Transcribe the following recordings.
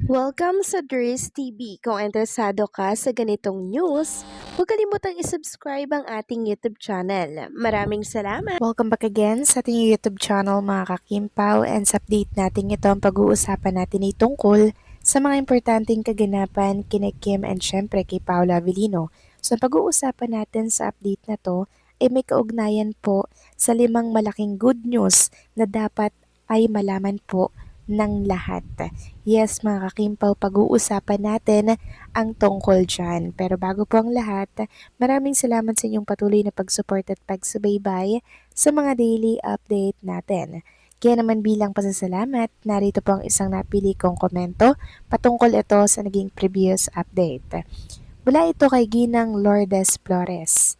Welcome sa Dries TV. Kung interesado ka sa ganitong news, huwag kalimutang isubscribe ang ating YouTube channel. Maraming salamat! Welcome back again sa ating YouTube channel mga kakimpaw, and sa update natin ito ang pag-uusapan natin ay tungkol sa mga importanteng kaganapan kina Kim and syempre kay Paolo Avellino. So ang pag-uusapan natin sa update na to ay may kaugnayan po sa 5 malaking good news na dapat ay malaman po ng lahat. Yes mga kakimpaw, pag-uusapan natin ang tungkol dyan. Pero bago po ang lahat, maraming salamat sa inyong patuloy na pag-support at pagsubaybay sa mga daily update natin. Kaya naman bilang pasasalamat, narito po ang isang napili kong komento patungkol ito sa naging previous update. Mula ito kay Ginang Lourdes Flores.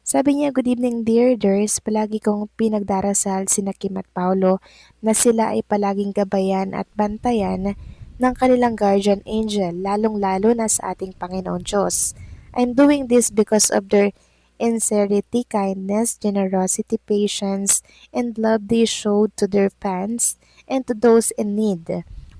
Sabi niya, "Good evening dear Ders, palagi kong pinagdarasal sina Kim at Paolo na sila ay palaging gabayan at bantayan ng kanilang guardian angel, lalong-lalo na sa ating Panginoon Diyos. I'm doing this because of their sincerity, kindness, generosity, patience, and love they showed to their fans and to those in need.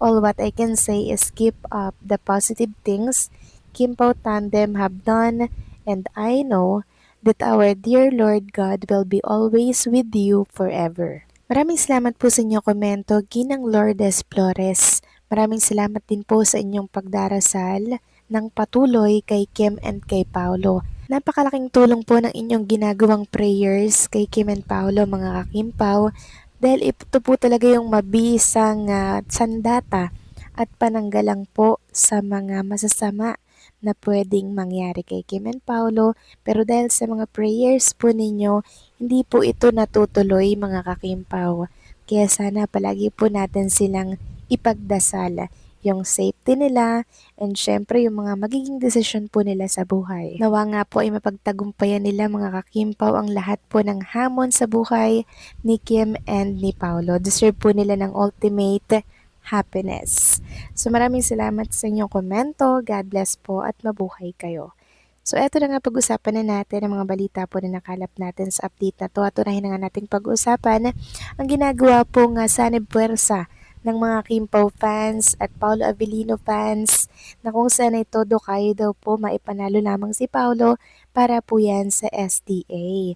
All what I can say is keep up the positive things Kim Pao Tandem have done, and I know that our dear Lord God will be always with you forever." Maraming salamat po sa inyong komento, Ginang Lourdes Flores. Maraming salamat din po sa inyong pagdarasal ng patuloy kay Kim and kay Paolo. Napakalaking tulong po ng inyong ginagawang prayers kay Kim and Paolo mga kakimpaw, dahil ito po talaga yung mabisang sandata at pananggalang po sa mga masasama na pwedeng mangyari kay Kim and Paolo, pero dahil sa mga prayers po ninyo, hindi po ito natutuloy mga kakimpaw. Kaya sana palagi po natin silang ipagdasal yung safety nila and syempre yung mga magiging desisyon po nila sa buhay. Nawa nga po ay mapagtagumpayan nila mga kakimpaw ang lahat po ng hamon sa buhay ni Kim and ni Paolo. Deserve po nila ng ultimate happiness. So maraming salamat sa inyong komento. God bless po at mabuhay kayo. So eto na nga, pag-usapan na natin ang mga balita po na nakalap natin sa update na to. At unahin na nga nating pag-usapan ang ginagawa pong sanib puwersa ng mga Kimpaw fans at Paolo Avellino fans, na kung saan ay todo kayo daw po maipanalo lamang si Paolo para po yan sa STA.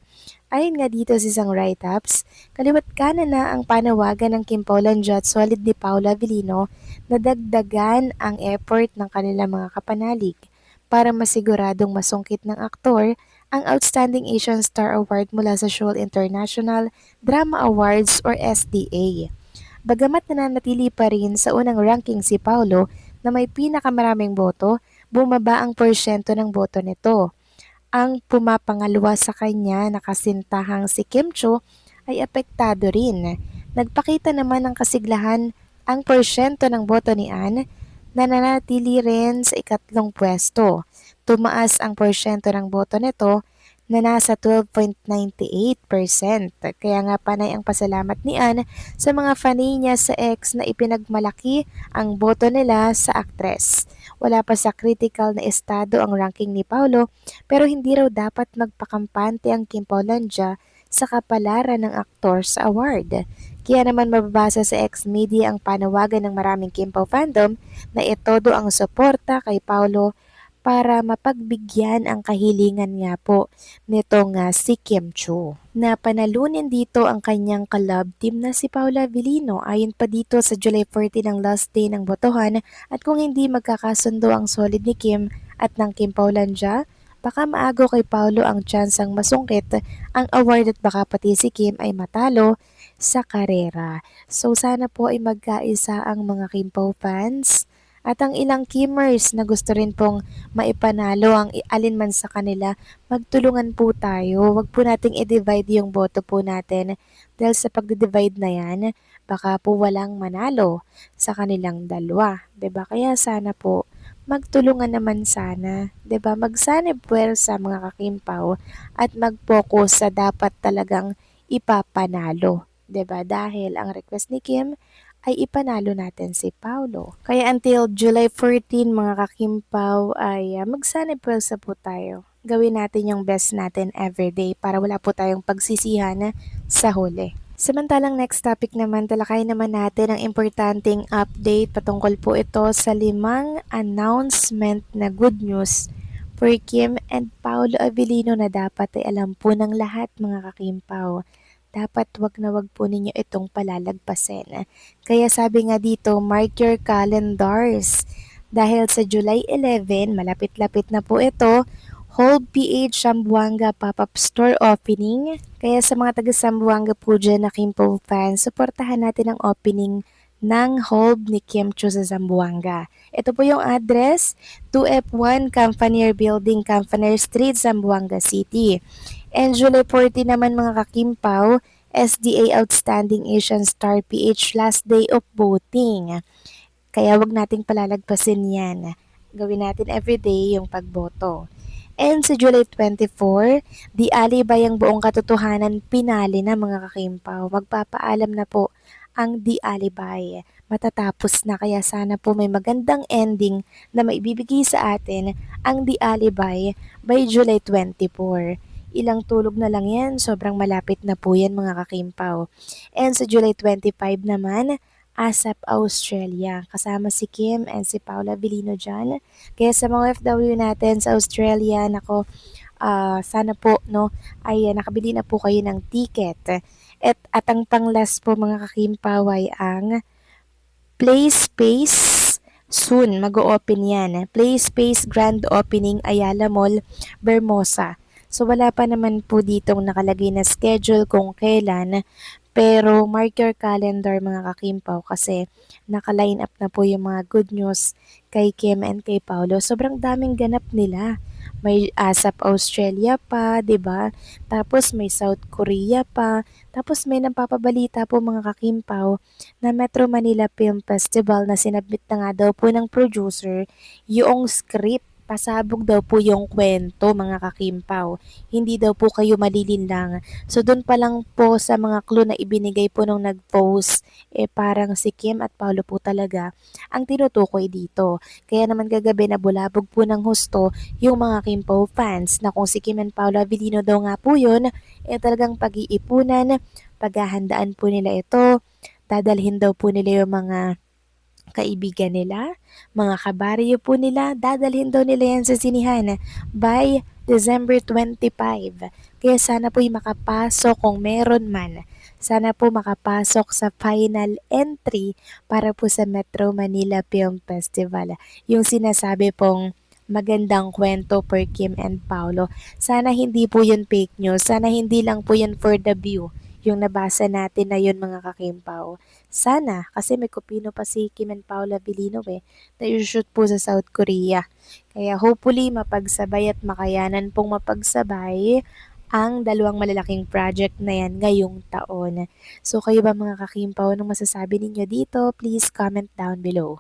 Ayon nga dito sa isang write-ups, kaliwat kanan na ang panawagan ng Kim Paulandia at solid ni Paolo Avellino na dagdagan ang effort ng kanilang mga kapanalig para masiguradong masungkit ng aktor ang Outstanding Asian Star Award mula sa Seoul International Drama Awards or SDA. Bagamat nananatili pa rin sa unang ranking si Paolo na may pinakamaraming boto, bumaba ang porsyento ng boto nito. Ang pumapangalawa sa kanya na kasintahang si Kim Cho ay apektado rin. Nagpakita naman ng kasiglahan ang porsyento ng boto ni Ann na nanatili rin sa ikatlong pwesto. Tumaas ang porsyento ng boto nito na nasa 12.98%. Kaya nga panay ang pasalamat ni Ann sa mga fanay niya sa ex na ipinagmalaki ang boto nila sa aktres. Wala pa sa critical na estado ang ranking ni Paolo, pero hindi raw dapat magpakampante ang Kim Paulandia sa kapalaran ng aktor sa award. Kaya naman mababasa sa ex-media ang panawagan ng maraming Kimpaw fandom na itodo ang suporta kay Paolo para mapagbigyan ang kahilingan nga po nitong si Kim Cho. Napanalunin dito ang kanyang kalab team na si Paolo Avellino. Ayon pa dito, sa July 14 ang last day ng botohan, at kung hindi magkakasundo ang solid ni Kim at ng Kim Paulandia, baka maago kay Paolo ang tsansang masungkit ang award at baka pati si Kim ay matalo sa karera. So sana po ay magkaisa ang mga Kimpaw fans at ang ilang Kimmers na gusto rin pong maipanalo ang alinman sa kanila. Magtulungan po tayo, wag po nating i-divide yung boto po natin, dahil sa pagdi-divide na yan, baka po walang manalo sa kanilang dalawa, 'di ba? Kaya sana po magtulungan naman sana, 'di ba? Magsanib puwersa mga kakimpaw at mag-focus sa dapat talagang ipapanalo, 'di ba? Dahil ang request ni Kim ay ipanalo natin si Paolo. Kaya until July 14 mga kakimpaw ay magsanib puwersa po tayo. Gawin natin yung best natin everyday para wala po tayong pagsisihan sa huli. Samantalang next topic naman, talakayin naman natin ang importanteng update patungkol po ito sa 5 announcement na good news for Kim and Paolo Avellino na dapat ay alam po ng lahat mga kakimpaw. Dapat wag na wag po ninyo itong palalagpasin. Kaya sabi nga dito, mark your calendars. Dahil sa July 11, malapit-lapit na po ito, Hold PH Zamboanga Pop-Up Store Opening. Kaya sa mga taga Zamboanga po dyan na Kimpo fans, supportahan natin ang opening ng Hold ni Kim Chiu sa Zamboanga. Ito po yung address, 2F1 Campanier Building, Campanier Street, Zamboanga City. And July 14 naman mga kakimpaw, SDA Outstanding Asian Star PH last day of voting. Kaya wag nating palalagpasin yan. Gawin natin everyday yung pagboto. And sa July 24, di alibay ang buong katotohanan pinali na mga kakimpaw. Magpapaalam na po ang di alibay. Matatapos na kaya sana po may magandang ending na maibibigay sa atin ang di alibay by July 24. Ilang tulog na lang yan, sobrang malapit na po yan mga kakimpaw. And sa July 25 naman, ASAP Australia. Kasama si Kim and si Paula Avellino dyan. Kaya sa mga OFW natin sa Australia, nako, sana po no ay nakabili na po kayo ng ticket. At ang pang-last po mga kakimpaw ay ang Play Space soon mag-o-open yan. Play Space Grand Opening Ayala Mall, Bermosa. So wala pa naman po ditong nakalagay na schedule kung kailan, pero mark your calendar mga kakimpaw kasi naka-line up na po yung mga good news kay Kim and kay Paolo. Sobrang daming ganap nila. May ASAP Australia pa, 'di ba? Tapos may South Korea pa. Tapos may napapabalita po mga kakimpaw na Metro Manila Film Festival na sinabit na nga daw po ng producer yung script. Pasabog daw po yung kwento mga kakimpaw. Hindi daw po kayo malilinlang. So doon pa lang po sa mga clue na ibinigay po nung nag-post, parang si Kim at Paolo po talaga ang tinutukoy dito. Kaya naman gagabi na bulabog po ng husto yung mga Kimpo fans na kung si Kim and Paolo Avellino daw nga po yun, talagang pag-iipunan, paghahandaan po nila ito, dadalhin daw po nila yung mga kaibigan nila, mga kabaryo po nila, dadalhin daw nila yan sa sinihan by December 25. Kaya sana po'y makapasok kung meron man. Sana po makapasok sa final entry para po sa Metro Manila Film Festival. Yung sinasabi pong magandang kwento for Kim and Paolo. Sana hindi po yun fake news. Sana hindi lang po yun for the view. Yung nabasa natin na yun mga kakimpaw. Sana, kasi may kupino pa si Kim and Paula Avellino na i-shoot po sa South Korea. Kaya hopefully mapagsabay at makayanan pong mapagsabay ang dalawang malalaking project na yan ngayong taon. So kayo ba mga kakimpaw, anong masasabi ninyo dito? Please comment down below.